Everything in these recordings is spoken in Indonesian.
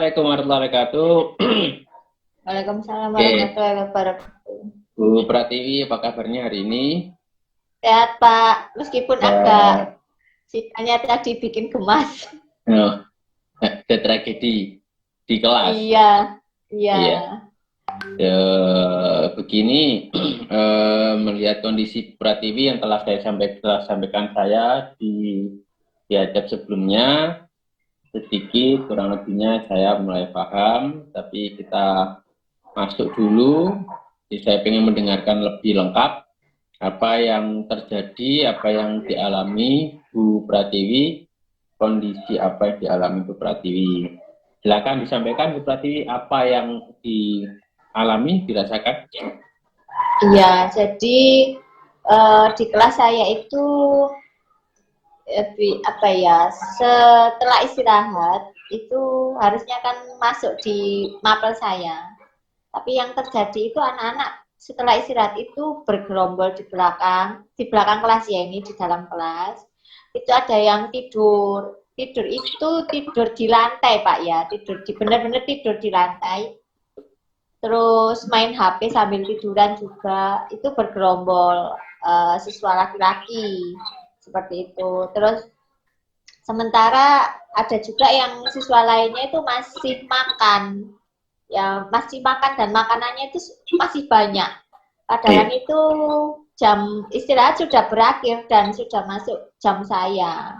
Assalamualaikum warahmatullahi wabarakatuh. Waalaikumsalam Oke, warahmatullahi wabarakatuh. Bu Pratiwi, apa kabarnya hari ini? Sehat Pak, meskipun agak Ya, sisanya tadi bikin gemas. oh, ada tragedi di kelas. Iya, iya. Iya. Begini, melihat kondisi Bu Pratiwi yang telah sampaikan saya di hadap sebelumnya, sedikit kurang lebihnya saya mulai paham, tapi kita masuk dulu. Jadi saya ingin mendengarkan lebih lengkap apa yang terjadi, apa yang dialami Bu Pratiwi, kondisi apa yang dialami Bu Pratiwi. Silakan disampaikan Bu Pratiwi apa yang dialami, dirasakan. Iya, jadi di kelas saya itu apa ya, setelah istirahat itu harusnya kan masuk di mapel saya. Tapi yang terjadi itu anak-anak setelah istirahat itu bergerombol di belakang kelas ya, ini di dalam kelas. Itu ada yang tidur. Tidur itu tidur di lantai, Pak ya. Benar-benar tidur di lantai. Terus main HP sambil tiduran juga. Itu bergerombol siswa laki-laki. Seperti itu. Terus sementara ada juga yang siswa lainnya itu masih makan, ya masih makan dan makanannya itu masih banyak. Padahal itu jam istirahat sudah berakhir dan sudah masuk jam saya.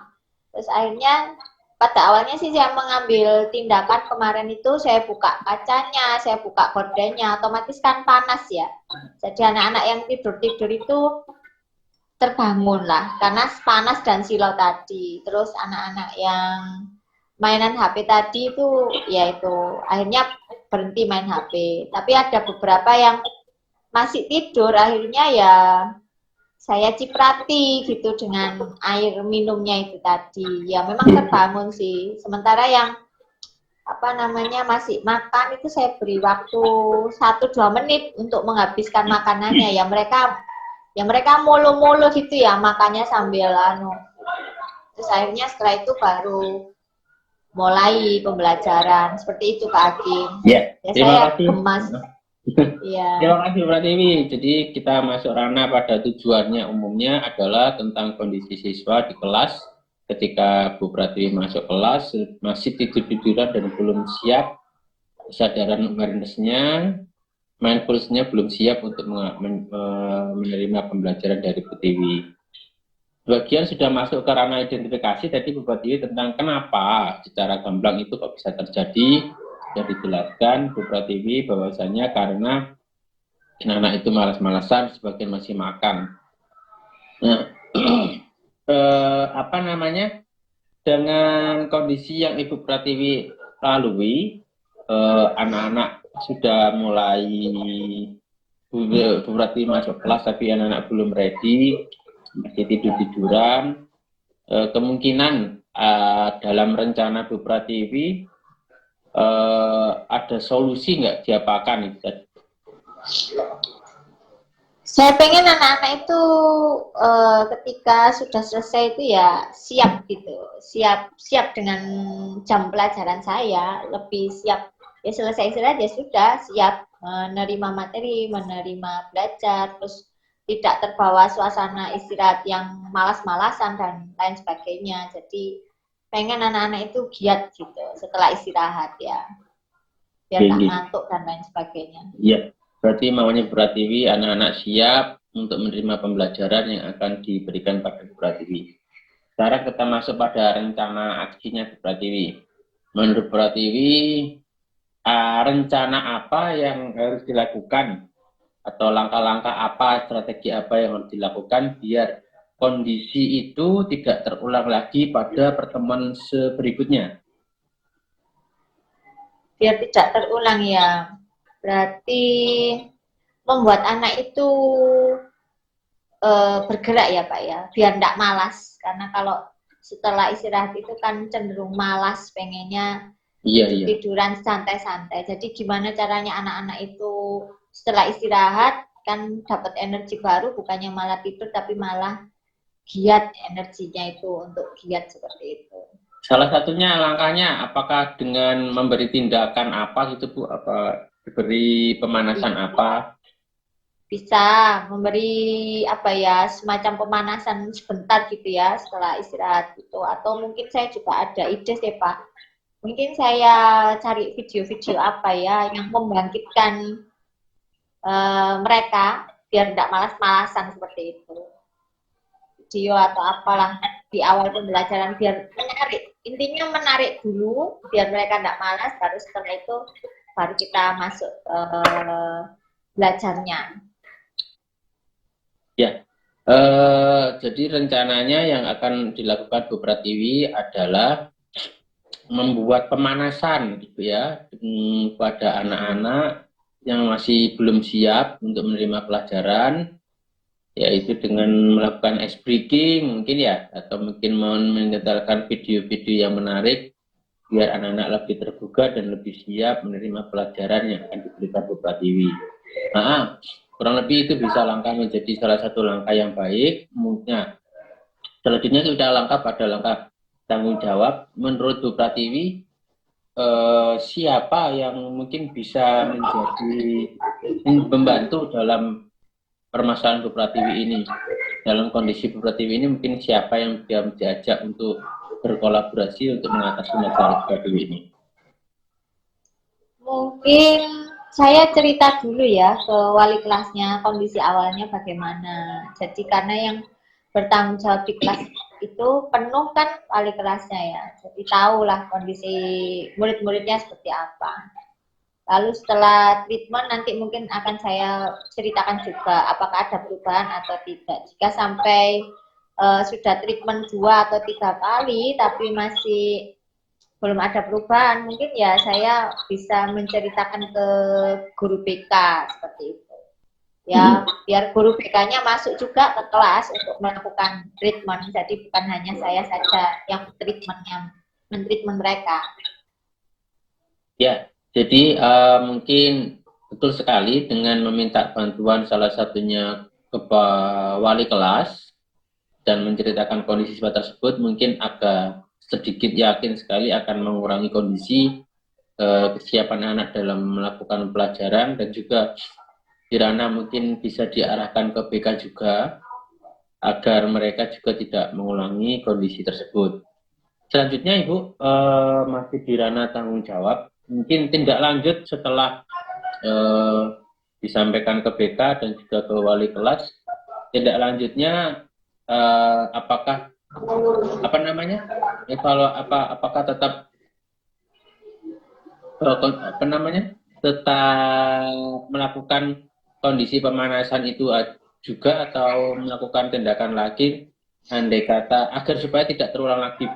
Terus akhirnya pada awalnya sih saya mengambil tindakan kemarin itu saya buka kacanya, saya buka gordennya, otomatis kan panas ya. Jadi anak-anak yang tidur-tidur itu terbangun lah karena panas dan silau tadi. Terus anak-anak yang mainan HP tadi itu ya itu akhirnya berhenti main HP. Tapi ada beberapa yang masih tidur, akhirnya ya saya ciprati gitu dengan air minumnya itu tadi. Ya memang terbangun sih. Sementara yang apa namanya masih makan itu saya beri waktu 1-2 menit untuk menghabiskan makanannya. Ya mereka mulu-mulu gitu ya makannya sambil terus akhirnya setelah itu baru mulai pembelajaran seperti itu Kak Hakim. Ya, Ya terima saya kasih. gemas. Iya. Terima kasih Bu Pratiwi. Jadi kita masuk ranah pada tujuannya umumnya adalah tentang kondisi siswa di kelas. Ketika Bu Pratiwi masuk kelas masih tidur-tiduran dan belum siap, kesadaran awareness-nya, mindfulness-nya belum siap untuk menerima pembelajaran dari Bu Tiwi. Bagian sudah masuk ke ranah identifikasi tadi Bu Pratiwi tentang kenapa secara gamblang itu kok bisa terjadi, yang dijelaskan Bu Pratiwi bahwasanya karena anak-anak itu malas-malasan, sebagian masih makan. Nah, apa namanya, dengan kondisi yang Ibu Pratiwi lalui, anak-anak sudah mulai Bu Pratiwi masuk kelas tapi anak-anak belum ready, masih tidur-tiduran. Kemungkinan dalam rencana Bu Pratiwi ada solusi nggak diapakan itu? Saya pengen anak-anak itu ketika sudah selesai itu ya siap gitu, siap dengan jam pelajaran saya, lebih siap. Ya selesai istirahat ya sudah siap menerima materi, menerima belajar, terus tidak terbawa suasana istirahat yang malas-malasan dan lain sebagainya. Jadi pengen anak-anak itu giat gitu setelah istirahat ya, biar tak ngantuk dan lain sebagainya. Iya. Berarti maunya Bu Pratiwi anak-anak siap untuk menerima pembelajaran yang akan diberikan pada Bu Pratiwi. Sekarang kita masuk pada rencana aksinya Bu Pratiwi. Menurut Bu Pratiwi, rencana apa yang harus dilakukan atau langkah-langkah apa, strategi apa yang harus dilakukan biar kondisi itu tidak terulang lagi pada pertemuan berikutnya? Biar tidak terulang ya. Berarti membuat anak itu bergerak ya Pak ya, biar tidak malas. Karena kalau setelah istirahat itu kan cenderung malas, pengennya tidur-tiduran santai-santai. Jadi gimana caranya anak-anak itu setelah istirahat kan dapat energi baru, bukannya malah tidur tapi malah giat energinya itu untuk giat seperti itu. Salah satunya langkahnya apakah dengan memberi tindakan apa gitu Bu? Apa diberi pemanasan apa? Bisa memberi apa ya, semacam pemanasan sebentar gitu ya setelah istirahat gitu. Atau mungkin saya juga ada ide sih Pak. Mungkin saya cari video-video apa ya yang membangkitkan mereka biar tidak malas-malasan seperti itu. Video atau apalah di awal pembelajaran biar menarik. Intinya menarik dulu biar mereka tidak malas, baru setelah itu baru kita masuk belajarnya. Ya, jadi rencananya yang akan dilakukan Bu Pratiwi adalah membuat pemanasan gitu ya pada anak-anak yang masih belum siap untuk menerima pelajaran, yaitu dengan melakukan ice breaking mungkin ya, atau mungkin menyetelkan video-video yang menarik biar anak-anak lebih terbuka dan lebih siap menerima pelajaran yang akan diberikan Bu Pratiwi. Nah, kurang lebih itu bisa langkah menjadi salah satu langkah yang baik. Nah, selanjutnya sudah langkah pada langkah tanggung jawab. Menurut Bu Pratiwi, siapa yang mungkin bisa menjadi membantu dalam permasalahan Bu Pratiwi ini? Dalam kondisi Bu Pratiwi ini mungkin siapa yang diajak untuk berkolaborasi untuk mengatasi masalah Bu Pratiwi ini? Mungkin saya cerita dulu ya ke wali kelasnya kondisi awalnya bagaimana. Jadi karena yang bertanggung jawab di kelas itu penuh kan wali kelasnya ya. Jadi tahulah kondisi murid-muridnya seperti apa. Lalu setelah treatment nanti mungkin akan saya ceritakan juga apakah ada perubahan atau tidak. Jika sampai sudah treatment 2 atau 3 kali tapi masih belum ada perubahan, mungkin ya saya bisa menceritakan ke guru BK seperti itu. Ya, biar guru BK-nya masuk juga ke kelas untuk melakukan treatment. Jadi bukan hanya saya saja yang mentreatment mereka. Ya, jadi mungkin betul sekali dengan meminta bantuan salah satunya ke wali kelas dan menceritakan kondisi siswa tersebut mungkin agak sedikit yakin sekali akan mengurangi kondisi kesiapan anak dalam melakukan pelajaran, dan juga Kirana mungkin bisa diarahkan ke BK juga agar mereka juga tidak mengulangi kondisi tersebut. Selanjutnya Ibu, masih di ranah tanggung jawab, mungkin tindak lanjut setelah disampaikan ke BK dan juga ke wali kelas, tindak lanjutnya apakah apa namanya, apakah tetap apa namanya, tetap melakukan kondisi pemanasan itu juga, atau melakukan tindakan lagi andai kata agar supaya tidak terulang lagi?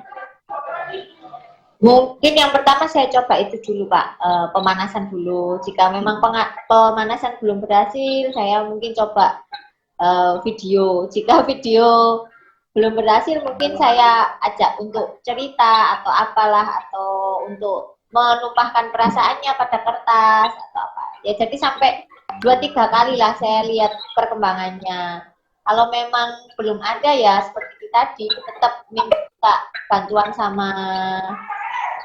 Mungkin yang pertama saya coba itu dulu Pak, pemanasan dulu. Jika memang pemanasan belum berhasil, saya mungkin coba video. Jika video belum berhasil, mungkin saya ajak untuk cerita atau apalah, atau untuk menumpahkan perasaannya pada kertas atau apa. Ya jadi sampai 2-3 kali lah saya lihat perkembangannya. Kalau memang belum ada ya seperti tadi, tetap minta bantuan sama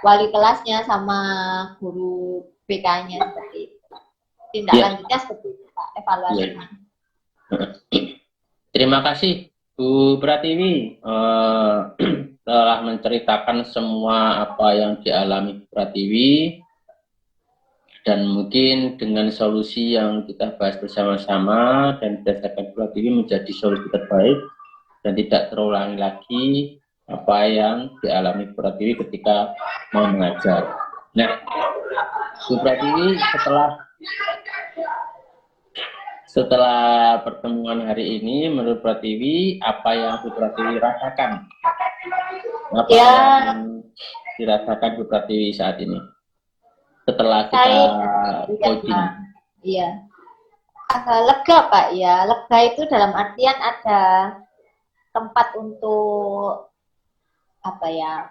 wali kelasnya sama guru BK-nya seperti itu. Tindak lanjutnya seperti itu Pak, evaluasinya. Terima kasih Bu Pratiwi telah menceritakan semua apa yang dialami Bu Pratiwi, dan mungkin dengan solusi yang kita bahas bersama-sama dan berdasarkan Bu Pratiwi menjadi solusi terbaik dan tidak terulangi lagi apa yang dialami Bu Pratiwi ketika mau mengajar. Nah, Bu Pratiwi, setelah pertemuan hari ini, menurut Pratiwi, apa yang Bu Pratiwi rasakan? Apa yang dirasakan Bu Pratiwi saat ini? Setelah kita coaching. Iya. Lega Pak ya. Lega itu dalam artian ada tempat untuk apa ya,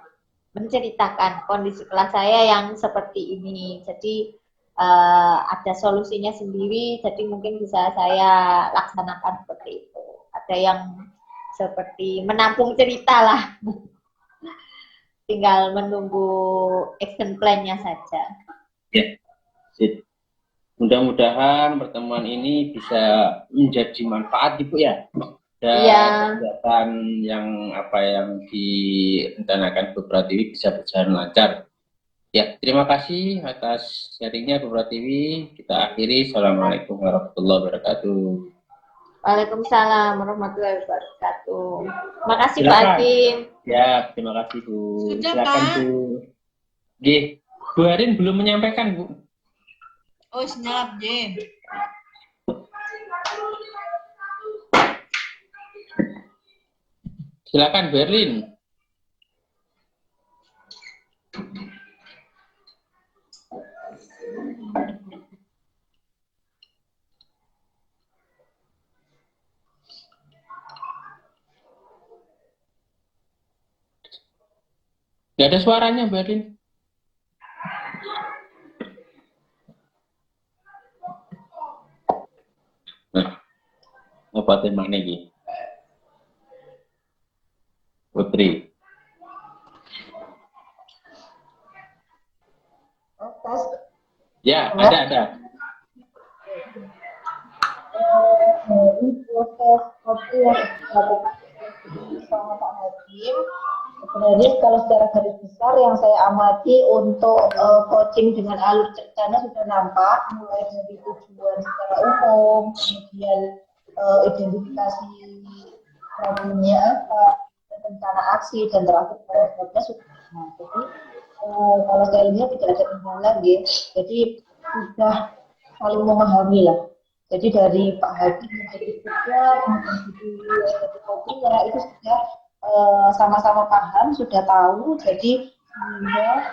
menceritakan kondisi kelas saya yang seperti ini. Jadi ada solusinya sendiri, jadi mungkin bisa saya laksanakan seperti itu. Ada yang seperti menampung cerita lah. tinggal menunggu action plan-nya saja. Ya, sip. Mudah-mudahan pertemuan ini bisa menjadi manfaat Ibu ya. Dan Iya. kegiatan yang direncanakan Bu Pratiwi bisa berjalan lancar. Ya, terima kasih atas sharingnya Bu Pratiwi. Kita akhiri. Assalamualaikum warahmatullahi wabarakatuh. Waalaikumsalam warahmatullahi wabarakatuh. Makasih Pak Silakan. Hakim. Ya, terima kasih Bu. Sudah, Silakan Pak. Bu. G. Bu Harin belum menyampaikan Bu. Oh, siap, Jen. Silakan Berlin. Gak ada suaranya Berlin. Nah, ngobatin mana ini? Putri. Ya, ada. Dari proses kopi yang dilakukan sama Pak Hakim, sebenarnya kalau secara garis besar yang saya amati untuk coaching dengan alur ceritanya sudah nampak, mulai dari tujuan secara umum, kemudian identifikasi problemnya apa, rencana aksi, dan terakhir prosesnya sudah. Nah, jadi kalau saya lihat tidak ada kendala, jadi sudah saling memahami lah. Jadi dari Pak Hakim menjadi juga, kemudian jadi kopinya itu sudah sama-sama paham, sudah tahu. Jadi sehingga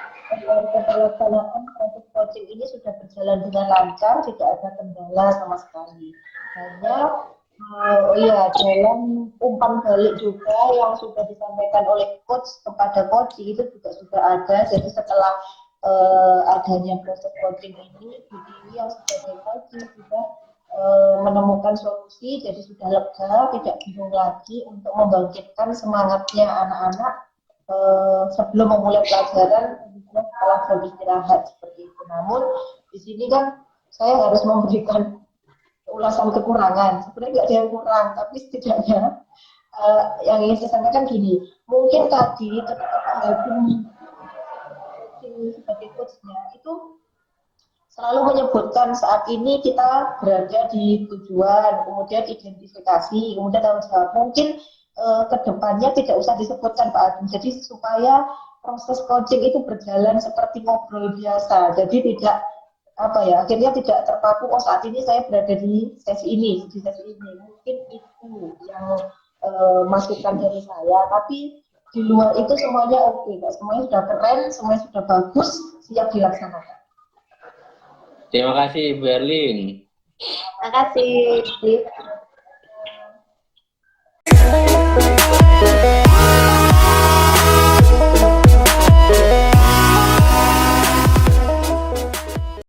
pelaksanaan proses coaching ini sudah berjalan dengan lancar, tidak ada kendala sama sekali. Hanya dalam umpan balik juga yang sudah disampaikan oleh coach kepada coach itu juga sudah ada. Jadi setelah adanya proses coaching ini, Bu yang sebagai coach sudah menemukan solusi, jadi sudah lega, tidak bingung lagi untuk membangkitkan semangatnya anak-anak sebelum memulai pelajaran, setelah beristirahat seperti itu. Namun di sini kan saya harus memberikan ulasan kekurangan. Sebenarnya tidak ada yang kurang, tapi setidaknya yang ingin saya sampaikan gini, mungkin tadi ketika Pak Hakim sebagai coachnya itu selalu menyebutkan saat ini kita berada di tujuan, kemudian identifikasi, kemudian tanggung jawab. Mungkin kedepannya tidak usah disebutkan Pak Agung. Jadi supaya proses coaching itu berjalan seperti ngobrol biasa. Jadi tidak akhirnya tidak terpaku. Oh saat ini saya berada di sesi ini, di sesi ini. Mungkin itu yang masukan dari saya. Tapi di luar itu semuanya oke, semuanya sudah keren, semuanya sudah bagus, siap dilaksanakan. Terima kasih Berlin. Terima kasih.